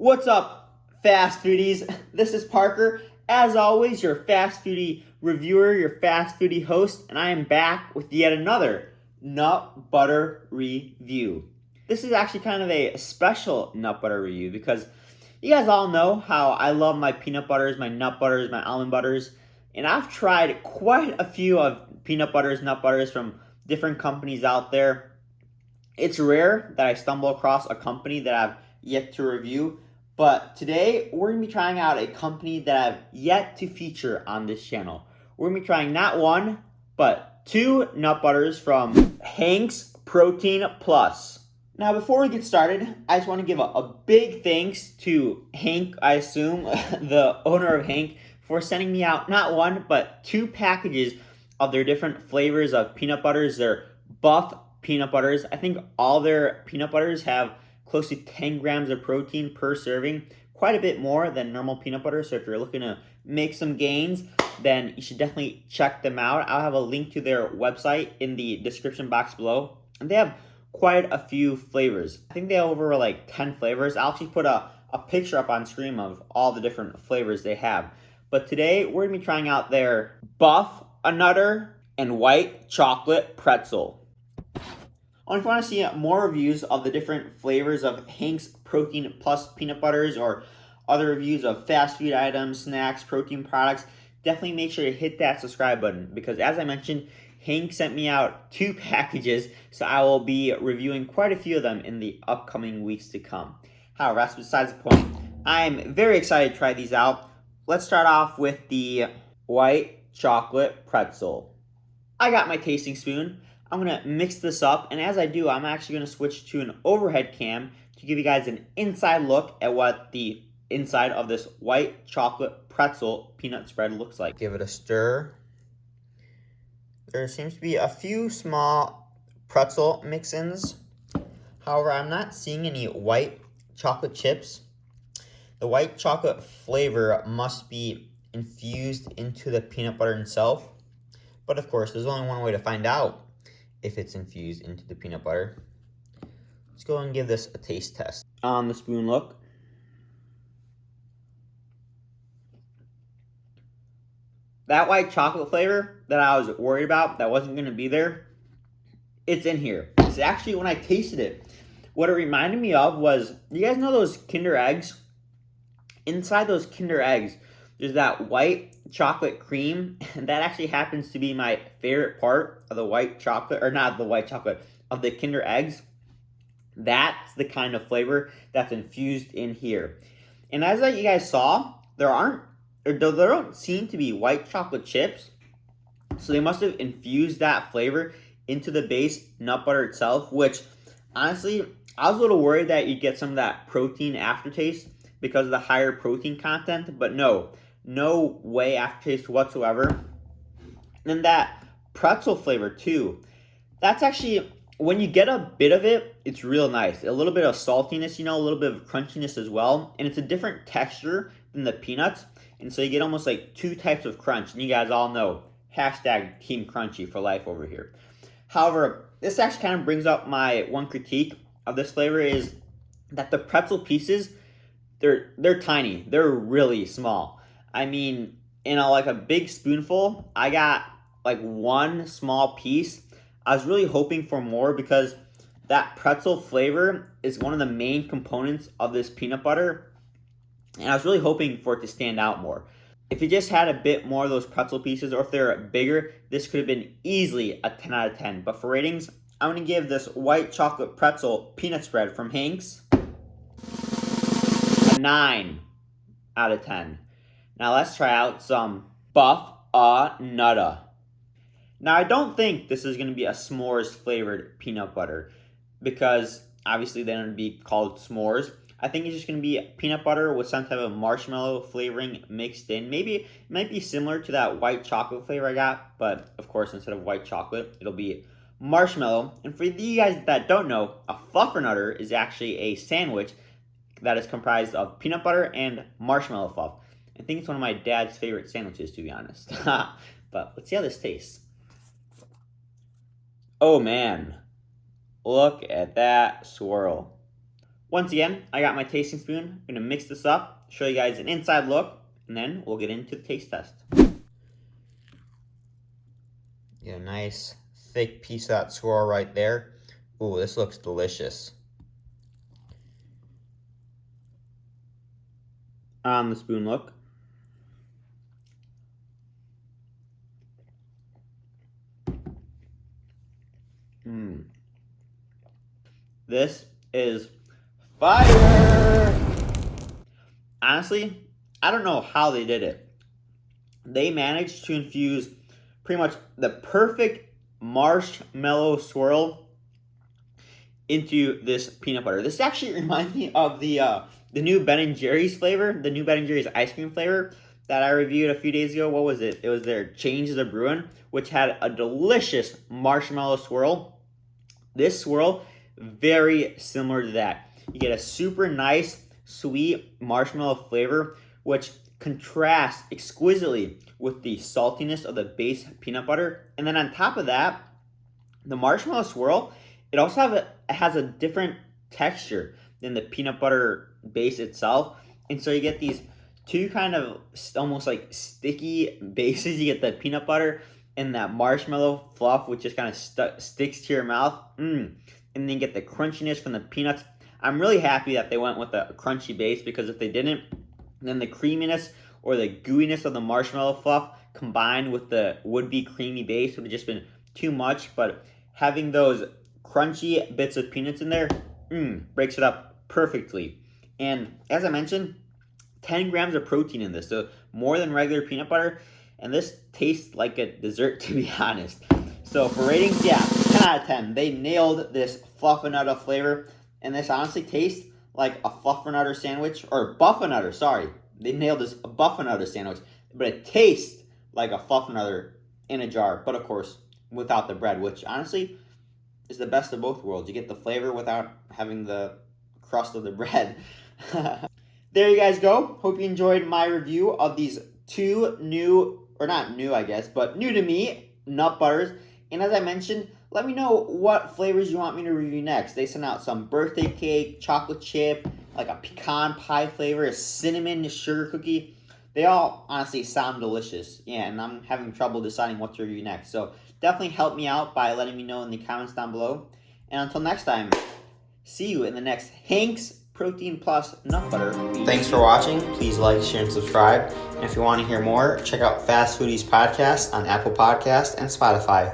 What's up, fast foodies? This is Parker, as always, your fast foodie reviewer, your fast foodie host, and I am back with yet another nut butter review. This is actually kind of a special nut butter review because you guys all know how I love my peanut butters, my nut butters, my almond butters, and I've tried quite a few of peanut butters, nut butters from different companies out there. It's rare that I stumble across a company that I've yet to review, but today we're going to be trying out a company that I've yet to feature on this channel. We're going to be trying not one, but two nut butters from Hank's Protein Plus. Now, before we get started, I just want to give a big thanks to Hank, I assume, the owner of Hank, for sending me out not one, but two packages of their different flavors of peanut butters, their Buff peanut butters. I think all their peanut butters have close to 10 grams of protein per serving, quite a bit more than normal peanut butter. So if you're looking to make some gains, then you should definitely check them out. I'll have a link to their website in the description box below. And they have quite a few flavors. I think they have over like 10 flavors. I'll actually put a picture up on screen of all the different flavors they have. But today we're gonna be trying out their BuffANutter and white chocolate pretzel. If you want to see more reviews of the different flavors of Hank's Protein Plus peanut butters or other reviews of fast food items, snacks, protein products, definitely make sure to hit that subscribe button because as I mentioned, Hank sent me out two packages, so I will be reviewing quite a few of them in the upcoming weeks to come. However, that's besides the point. I'm very excited to try these out. Let's start off with the white chocolate pretzel. I got my tasting spoon. I'm going to mix this up, and as I do, I'm actually going to switch to an overhead cam to give you guys an inside look at what the inside of this white chocolate pretzel peanut spread looks like. Give it a stir. There seems to be a few small pretzel mix-ins. However, I'm not seeing any white chocolate chips. The white chocolate flavor must be infused into the peanut butter itself. But of course, there's only one way to find out if it's infused into the peanut butter. Let's go and give this a taste test. On the spoon look. That white chocolate flavor that I was worried about that wasn't going to be there, it's in here. It's actually, when I tasted it, what it reminded me of was, you guys know those Kinder Eggs? Inside those Kinder Eggs, there's that white chocolate cream, and that actually happens to be my favorite part of the white chocolate, or not the white chocolate, of the Kinder Eggs. That's the kind of flavor that's infused in here. And as you guys saw, there don't seem to be white chocolate chips, so they must have infused that flavor into the base nut butter itself, which honestly, I was a little worried that you'd get some of that protein aftertaste because of the higher protein content, but no way aftertaste whatsoever. And then that pretzel flavor too, that's actually, when you get a bit of it, it's real nice. A little bit of saltiness, a little bit of crunchiness as well, and it's a different texture than the peanuts, and so you get almost like two types of crunch, and you guys all know, hashtag Team Crunchy for life over here. However, this actually kind of brings up my one critique of this flavor is that the pretzel pieces, they're tiny, they're really small. I mean, in a big spoonful, I got like one small piece. I was really hoping for more because that pretzel flavor is one of the main components of this peanut butter. And I was really hoping for it to stand out more. If you just had a bit more of those pretzel pieces, or if they're bigger, this could have been easily a 10 out of 10. But for ratings, I'm going to give this white chocolate pretzel peanut spread from Hank's a 9 out of 10. Now let's try out some BuffANutter. Now I don't think this is going to be a s'mores flavored peanut butter because obviously they're going to be called s'mores. I think it's just going to be peanut butter with some type of marshmallow flavoring mixed in. Maybe it might be similar to that white chocolate flavor I got, but of course instead of white chocolate, it'll be marshmallow. And for you guys that don't know, a BuffANutter is actually a sandwich that is comprised of peanut butter and marshmallow fluff. I think it's one of my dad's favorite sandwiches, to be honest. But let's see how this tastes. Oh man, look at that swirl. Once again, I got my tasting spoon. I'm going to mix this up, show you guys an inside look, and then we'll get into the taste test. Get a nice thick piece of that swirl right there. Ooh, this looks delicious. On the spoon look. This is fire! Honestly, I don't know how they did it. They managed to infuse pretty much the perfect marshmallow swirl into this peanut butter. This actually reminds me of the new Ben & Jerry's flavor, the new Ben & Jerry's ice cream flavor that I reviewed a few days ago. What was it? It was their Changes of Brewing, which had a delicious marshmallow swirl. This swirl, very similar to that. You get a super nice, sweet marshmallow flavor, which contrasts exquisitely with the saltiness of the base peanut butter. And then on top of that, the marshmallow swirl, it also has a different texture than the peanut butter base itself. And so you get these two kind of almost like sticky bases. You get the peanut butter and that marshmallow fluff, which just kind of sticks to your mouth. And then you get the crunchiness from the peanuts. I'm really happy that they went with a crunchy base, because if they didn't, then the creaminess or the gooiness of the marshmallow fluff combined with the would-be creamy base would have just been too much. But having those crunchy bits of peanuts in there breaks it up perfectly. And as I mentioned, 10 grams of protein in this, so more than regular peanut butter. And this tastes like a dessert, to be honest. So for ratings, yeah, 10 out of 10. They nailed this BuffANutter flavor. And this honestly tastes like a BuffANutter sandwich, or BuffANutter, sorry. They nailed this BuffANutter sandwich. But it tastes like a BuffANutter in a jar. But of course, without the bread, which honestly is the best of both worlds. You get the flavor without having the crust of the bread. There you guys go. Hope you enjoyed my review of these two new, or not new I guess, but new to me, nut butters. And as I mentioned, let me know what flavors you want me to review next. They sent out some birthday cake, chocolate chip, like a pecan pie flavor, a cinnamon sugar cookie. They all honestly sound delicious. Yeah, and I'm having trouble deciding what to review next. So definitely help me out by letting me know in the comments down below. And until next time, see you in the next Hank's Protein Plus Nut Butter video. Thanks for watching. Please like, share, and subscribe. And if you want to hear more, check out Fast Foodies Podcast on Apple Podcasts and Spotify.